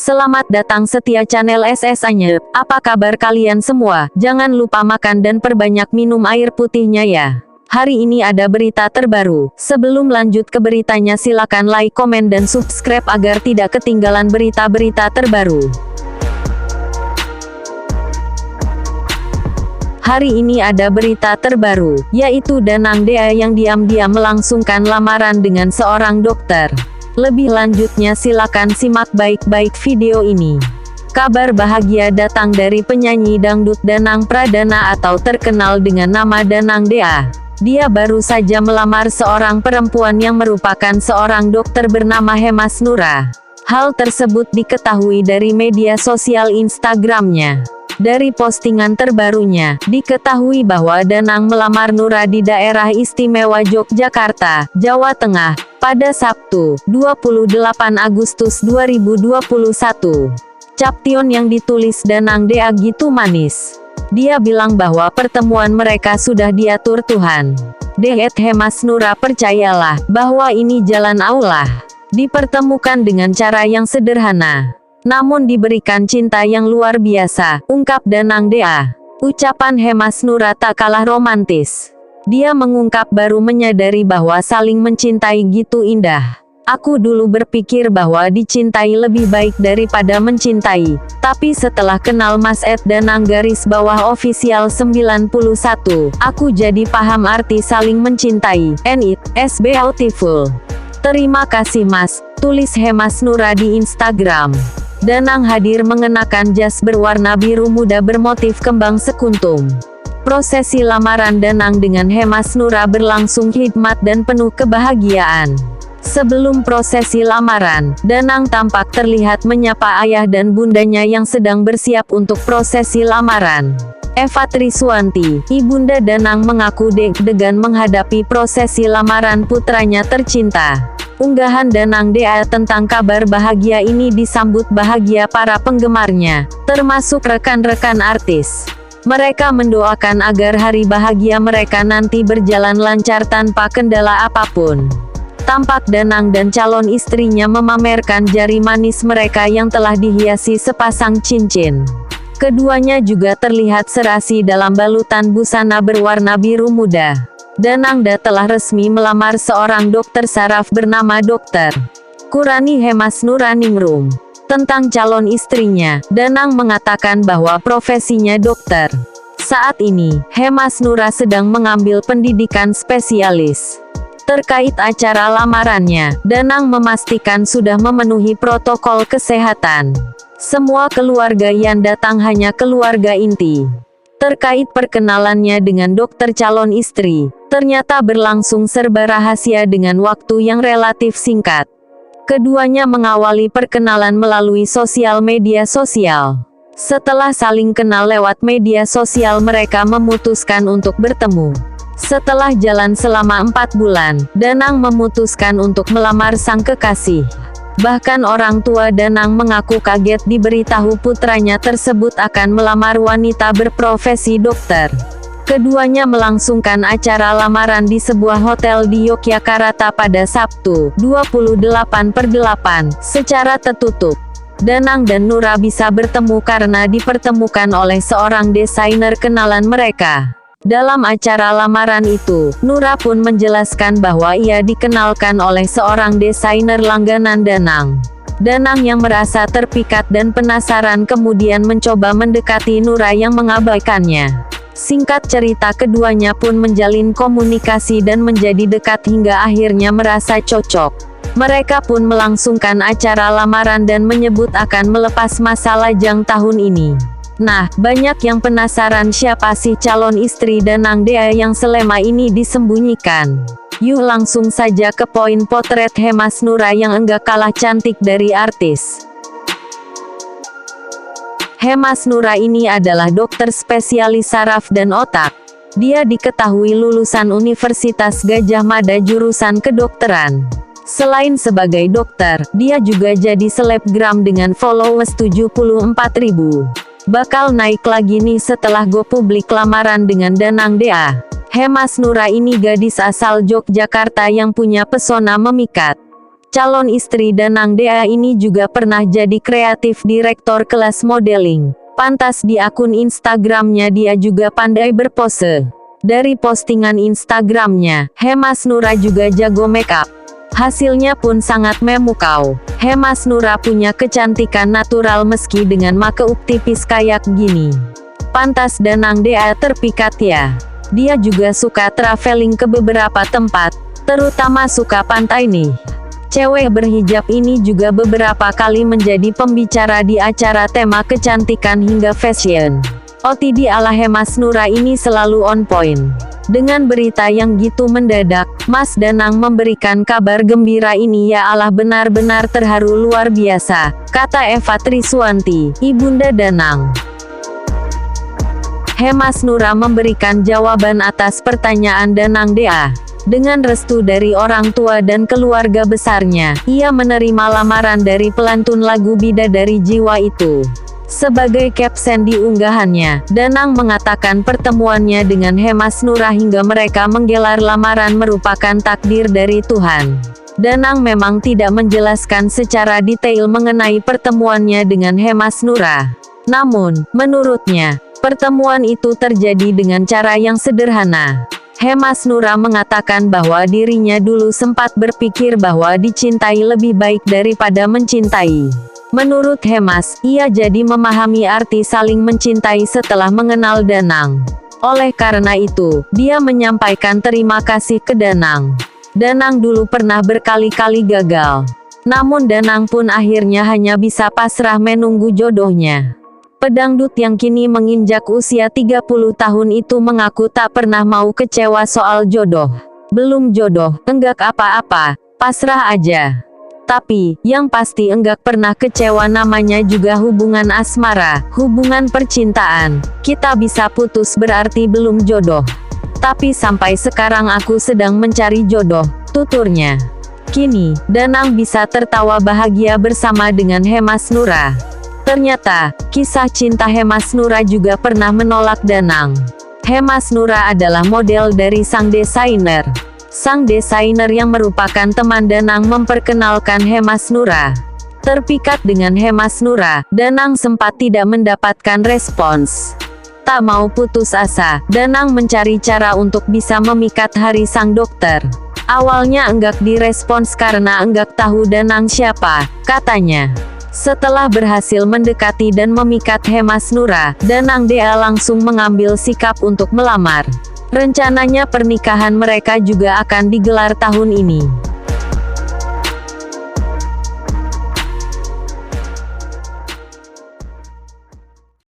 Selamat datang setia channel SS Anyep. Apa kabar kalian semua? Jangan lupa makan dan perbanyak minum air putihnya ya. Hari ini ada berita terbaru. Sebelum lanjut ke beritanya, silakan like, komen, dan subscribe agar tidak ketinggalan berita-berita terbaru. Hari ini ada berita terbaru, yaitu Danang Dea yang diam-diam melangsungkan lamaran dengan seorang dokter. Lebih lanjutnya silakan simak baik-baik video ini. Kabar bahagia datang dari penyanyi dangdut Danang Pradana atau terkenal dengan nama Danang Dea. Dia baru saja melamar seorang perempuan yang merupakan seorang dokter bernama Hemas Nura. Hal tersebut diketahui dari media sosial Instagramnya. Dari postingan terbarunya, diketahui bahwa Danang melamar Nura di daerah istimewa Yogyakarta, Jawa Tengah, pada Sabtu, 28 Agustus 2021. Caption yang ditulis Danang Dea gitu manis. Dia bilang bahwa pertemuan mereka sudah diatur Tuhan. Deet Hemas Nura, percayalah, bahwa ini jalan Allah. Dipertemukan dengan cara yang sederhana, namun diberikan cinta yang luar biasa, ungkap Danang Dea. Ucapan Hemas Nura tak kalah romantis. Dia mengungkap baru menyadari bahwa saling mencintai gitu indah. Aku dulu berpikir bahwa dicintai lebih baik daripada mencintai. Tapi setelah kenal Mas Danang _official 91, aku jadi paham arti saling mencintai. And it's beautiful. Terima kasih Mas, tulis Hemas Nura di Instagram. Danang hadir mengenakan jas berwarna biru muda bermotif kembang sekuntum. Prosesi lamaran Danang dengan Hemas Nura berlangsung hikmat dan penuh kebahagiaan. Sebelum prosesi lamaran, Danang tampak terlihat menyapa ayah dan bundanya yang sedang bersiap untuk prosesi lamaran. Eva Triswanti, ibunda Danang, mengaku deg-degan menghadapi prosesi lamaran putranya tercinta. Unggahan Danang Dea tentang kabar bahagia ini disambut bahagia para penggemarnya, termasuk rekan-rekan artis. Mereka mendoakan agar hari bahagia mereka nanti berjalan lancar tanpa kendala apapun. Tampak Danang dan calon istrinya memamerkan jari manis mereka yang telah dihiasi sepasang cincin. Keduanya juga terlihat serasi dalam balutan busana berwarna biru muda. Danang Dea telah resmi melamar seorang dokter saraf bernama Dr. Kurani Hemas Nuraningrum. Tentang calon istrinya, Danang mengatakan bahwa profesinya dokter. Saat ini, Hemas Nura sedang mengambil pendidikan spesialis. Terkait acara lamarannya, Danang memastikan sudah memenuhi protokol kesehatan. Semua keluarga yang datang hanya keluarga inti. Terkait perkenalannya dengan dokter calon istri, ternyata berlangsung serba rahasia dengan waktu yang relatif singkat. Keduanya mengawali perkenalan melalui sosial media sosial. Setelah saling kenal lewat media sosial, mereka memutuskan untuk bertemu. Setelah jalan selama 4 bulan, Danang memutuskan untuk melamar sang kekasih. Bahkan orang tua Danang mengaku kaget diberitahu putranya tersebut akan melamar wanita berprofesi dokter. Keduanya melangsungkan acara lamaran di sebuah hotel di Yogyakarta pada Sabtu, 28/8, secara tertutup. Danang dan Nura bisa bertemu karena dipertemukan oleh seorang desainer kenalan mereka. Dalam acara lamaran itu, Nura pun menjelaskan bahwa ia dikenalkan oleh seorang desainer langganan Danang. Danang yang merasa terpikat dan penasaran kemudian mencoba mendekati Nura yang mengabaikannya. Singkat cerita, keduanya pun menjalin komunikasi dan menjadi dekat hingga akhirnya merasa cocok. Mereka pun melangsungkan acara lamaran dan menyebut akan melepas masa lajang tahun ini. Nah, banyak yang penasaran siapa sih calon istri Danang Dea yang selama ini disembunyikan. Yuk langsung saja ke poin potret Hemas Nura yang enggak kalah cantik dari artis. Hemas Nura ini adalah dokter spesialis saraf dan otak. Dia diketahui lulusan Universitas Gadjah Mada jurusan kedokteran. Selain sebagai dokter, dia juga jadi selebgram dengan followers 74.000. Bakal naik lagi nih setelah go publik lamaran dengan Danang Dea. Hemas Nura ini gadis asal Yogyakarta yang punya pesona memikat. Calon istri Danang Dea ini juga pernah jadi kreatif direktor kelas modeling. Pantas di akun Instagramnya dia juga pandai berpose. Dari postingan Instagramnya, Hemas Nura juga jago makeup. Hasilnya pun sangat memukau. Hemas Nura punya kecantikan natural meski dengan makeup tipis kayak gini. Pantas Danang Dea terpikat ya. Dia juga suka traveling ke beberapa tempat, terutama suka pantai nih. Cewek berhijab ini juga beberapa kali menjadi pembicara di acara tema kecantikan hingga fashion. OTD ala Hemas Nura ini selalu on point. Dengan berita yang gitu mendadak, Mas Danang memberikan kabar gembira ini, ya Allah, benar-benar terharu luar biasa, kata Eva Triswanti, ibunda Danang. Hemas Nura memberikan jawaban atas pertanyaan Danang Dea. Dengan restu dari orang tua dan keluarga besarnya, ia menerima lamaran dari pelantun lagu Bidadari Jiwa itu. Sebagai caption di unggahannya, Danang mengatakan pertemuannya dengan Hemas Nura hingga mereka menggelar lamaran merupakan takdir dari Tuhan. Danang memang tidak menjelaskan secara detail mengenai pertemuannya dengan Hemas Nura. Namun, menurutnya, pertemuan itu terjadi dengan cara yang sederhana. Hemas Nura mengatakan bahwa dirinya dulu sempat berpikir bahwa dicintai lebih baik daripada mencintai. Menurut Hemas, ia jadi memahami arti saling mencintai setelah mengenal Danang. Oleh karena itu, dia menyampaikan terima kasih ke Danang. Danang dulu pernah berkali-kali gagal. Namun Danang pun akhirnya hanya bisa pasrah menunggu jodohnya. Pedangdut yang kini menginjak usia 30 tahun itu mengaku tak pernah mau kecewa soal jodoh. Belum jodoh, enggak apa-apa, pasrah aja. Tapi, yang pasti enggak pernah kecewa namanya juga hubungan asmara, hubungan percintaan. Kita bisa putus berarti belum jodoh. Tapi sampai sekarang aku sedang mencari jodoh, tuturnya. Kini, Danang bisa tertawa bahagia bersama dengan Hemas Nura. Ternyata, kisah cinta Hemas Nura juga pernah menolak Danang. Hemas Nura adalah model dari sang desainer. Sang desainer yang merupakan teman Danang memperkenalkan Hemas Nura. Terpikat dengan Hemas Nura, Danang sempat tidak mendapatkan respons. Tak mau putus asa, Danang mencari cara untuk bisa memikat hari sang dokter. Awalnya enggak direspons karena enggak tahu Danang siapa, katanya. Setelah berhasil mendekati dan memikat Hemas Nura, Danang Dea langsung mengambil sikap untuk melamar. Rencananya pernikahan mereka juga akan digelar tahun ini.